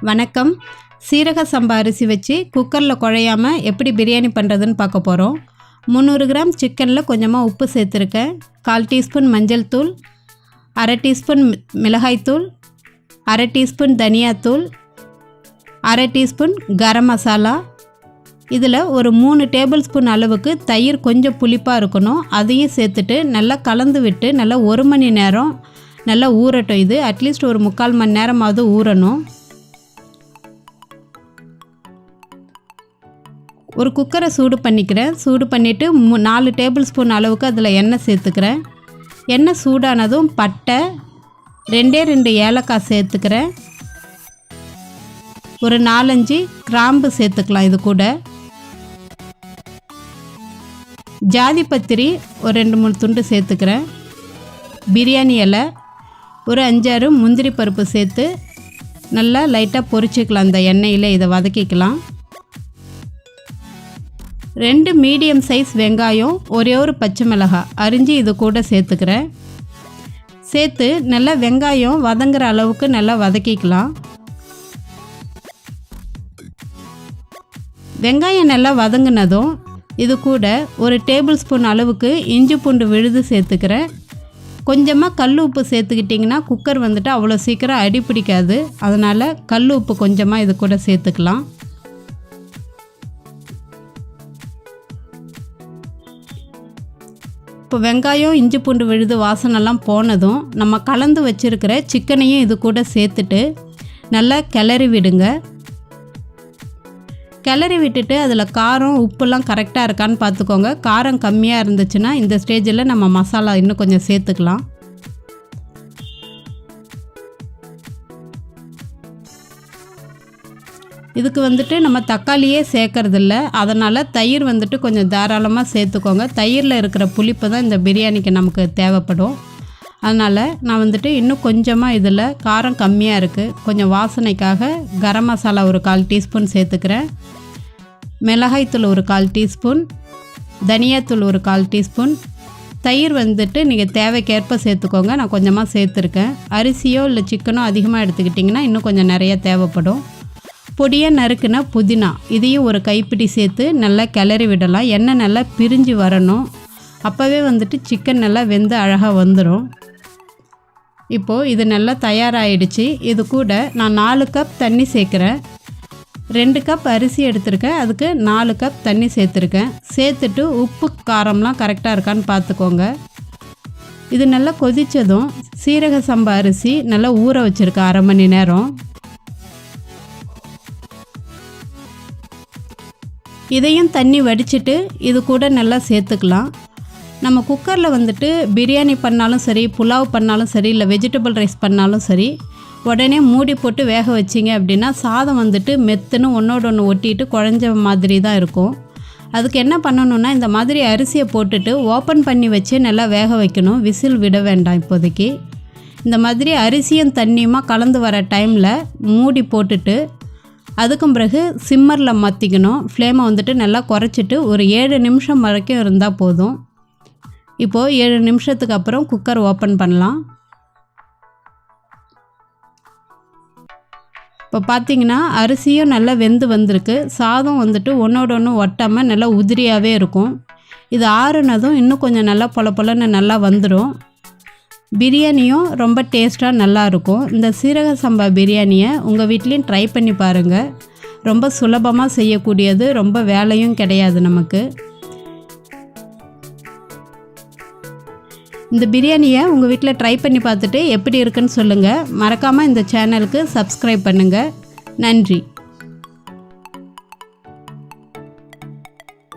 வணக்கம். சீரக சம்பா அரிசி வச்சு குக்கரில் குழையாமல் எப்படி பிரியாணி பண்ணுறதுன்னு பார்க்க போகிறோம். 300 கிராம் சிக்கனில் கொஞ்சமாக உப்பு சேர்த்துருக்கேன். 1/4 டீஸ்பூன் மஞ்சள் தூள், 1/2 டீஸ்பூன் மிளகாய்த்தூள், 1/2 டீஸ்பூன் தனியாத்தூள், 1/2 டீஸ்பூன் கரம் மசாலா. இதில் ஒரு 3 டேபிள் ஸ்பூன் அளவுக்கு தயிர் கொஞ்சம் புளிப்பாக இருக்கணும். அதையும் சேர்த்துட்டு நல்லா கலந்து விட்டு நல்லா 1 மணி நேரம் நல்லா ஊறட்டும். இது அட்லீஸ்ட் ஒரு 3/4 மணி நேரமாவது ஊறணும். ஒரு குக்கரை சூடு பண்ணிக்கிறேன். சூடு பண்ணிவிட்டு 4 டேபிள் ஸ்பூன் அளவுக்கு அதில் எண்ணெய் சேர்த்துக்கிறேன். எண்ணெய் சூடானதும் பட்டை 2 ஏலக்காய் சேர்த்துக்கிறேன். ஒரு 4-5 கிராம்பு சேர்த்துக்கலாம். இது கூட ஜாதி பத்திரி ஒரு 2-3 துண்டு சேர்த்துக்கிறேன். பிரியாணி இலை ஒரு 5-6 முந்திரி பருப்பு சேர்த்து நல்லா லைட்டாக பொரிச்சிக்கலாம். அந்த எண்ணெயில் இதை வதக்கிக்கலாம். 2 மீடியம் சைஸ் வெங்காயம், ஒரே ஒரு பச்சை மிளகாய் அரிஞ்சு இது கூட சேர்த்துக்கிறேன். சேர்த்து நல்லா வெங்காயம் வதங்குற அளவுக்கு நல்லா வதக்கிக்கலாம். வெங்காயம் நல்லா வதங்கினதும் இது கூட ஒரு டேபிள் ஸ்பூன் அளவுக்கு இஞ்சி பூண்டு விழுது சேர்த்துக்கிறேன். கொஞ்சமாக கல் உப்பு சேர்த்துக்கிட்டிங்கன்னா குக்கர் வந்துட்டு அவ்வளோ சீக்கிரம் அடி பிடிக்காது. அதனால் கல் உப்பு கொஞ்சமாக இது கூட சேர்த்துக்கலாம். இப்போ வெங்காயம் இஞ்சி பூண்டு விழுது வாசனைலாம் போனதும் நம்ம கலந்து வச்சுருக்கிற சிக்கனையும் இது கூட சேர்த்துட்டு நல்லா கிளறி விடுங்க. கிளறி விட்டுட்டு அதில் காரம் உப்புலாம் கரெக்டாக இருக்கான்னு பார்த்துக்கோங்க. காரம் கம்மியாக இருந்துச்சுன்னா இந்த ஸ்டேஜில் நம்ம மசாலா இன்னும் கொஞ்சம் சேர்த்துக்கலாம். இதுக்கு வந்துட்டு நம்ம தக்காளியே சேர்க்கறதில்ல. அதனால் தயிர் வந்துட்டு கொஞ்சம் தாராளமாக சேர்த்துக்கோங்க. தயிரில் இருக்கிற புளிப்பு தான் இந்த பிரியாணிக்கு நமக்கு தேவைப்படும். அதனால் நான் வந்துட்டு இன்னும் கொஞ்சமாக இதில் காரம் கம்மியாக இருக்குது. கொஞ்சம் வாசனைக்காக கரம் மசாலா ஒரு 1/4 டீஸ்பூன் சேர்த்துக்கிறேன். மிளகாய்த்தூள் ஒரு 1/4 டீஸ்பூன், தனியாத்தூள் ஒரு 1/4 டீஸ்பூன். தயிர் வந்துட்டு நீங்கள் தேவைக்கேற்ப சேர்த்துக்கோங்க. நான் கொஞ்சமாக சேர்த்துருக்கேன். அரிசியோ இல்லை சிக்கனோ அதிகமாக எடுத்துக்கிட்டிங்கன்னா இன்னும் கொஞ்சம் நிறைய தேவைப்படும். பொடியாக நறுக்குன புதினா இதையும் ஒரு கைப்பிடி சேர்த்து நல்லா கிளறி விடலாம். எண்ணெய் நல்லா பிரிஞ்சு வரணும். அப்போவே வந்துட்டு சிக்கன் நல்லா வெந்து அழகாக வந்துடும். இப்போது இது நல்லா தயாராகிடுச்சு. இது கூட நான் 4 கப் தண்ணி சேர்க்குறேன். 2 கப் அரிசி எடுத்திருக்கேன். அதுக்கு 4 கப் தண்ணி சேர்த்துருக்கேன். சேர்த்துட்டு உப்பு காரம்லாம் கரெக்டாக இருக்கான்னு பார்த்துக்கோங்க. இது நல்லா கொதித்ததும் சீரக சம்பா அரிசி நல்லா ஊற வச்சுருக்கேன் 1/2 மணி நேரம். இதையும் தண்ணி வடிச்சிட்டு இது கூட நல்லா சேர்த்துக்கலாம். நம்ம குக்கரில் வந்துட்டு பிரியாணி பண்ணாலும் சரி, புலாவ் பண்ணாலும் சரி, இல்லை வெஜிடபிள் ரைஸ் பண்ணாலும் சரி, உடனே மூடி போட்டு வேக வச்சிங்க அப்படின்னா சாதம் வந்துட்டு மெத்துன்னு ஒன்றோடு ஒன்று ஒட்டிட்டு குழஞ்ச மாதிரி தான் இருக்கும். அதுக்கு என்ன பண்ணணுன்னா இந்த மாதிரி அரிசியை போட்டுட்டு ஓப்பன் பண்ணி வச்சு நல்லா வேக வைக்கணும். விசில் விட வேண்டாம். இப்போதைக்கு இந்த மாதிரி அரிசியும் தண்ணியுமா கலந்து வர டைமில் மூடி போட்டுட்டு அதுக்கும் பிறகு சிம்மரில் மாற்றிக்கணும். ஃப்ளேமை வந்துட்டு நல்லா குறைச்சிட்டு ஒரு 7 நிமிஷம் வரைக்கும் இருந்தால் போதும். இப்போது 7 நிமிஷத்துக்கு அப்புறம் குக்கர் ஓப்பன் பண்ணலாம். இப்போ பார்த்திங்கன்னா அரிசியும் நல்லா வெந்து வந்திருக்கு. சாதம் வந்துட்டு ஒன்றோட ஒன்று ஒட்டாமல் நல்லா உதிரியாகவே இருக்கும். இது ஆறுனதும் இன்னும் கொஞ்சம் நல்லா பொல பொலன்னு நல்லா வந்துடும். பிரியாணியும் ரொம்ப டேஸ்ட்டாக நல்லாயிருக்கும். இந்த சீரக சம்பா பிரியாணியை உங்கள் வீட்லேயும் ட்ரை பண்ணி பாருங்கள். ரொம்ப சுலபமாக செய்யக்கூடியது, ரொம்ப வேலையும் கிடையாது நமக்கு. இந்த பிரியாணியை உங்கள் வீட்டில் ட்ரை பண்ணி பார்த்துட்டு எப்படி இருக்குன்னு சொல்லுங்கள். மறக்காமல் இந்த சேனலுக்கு சப்ஸ்கிரைப் பண்ணுங்கள். நன்றி.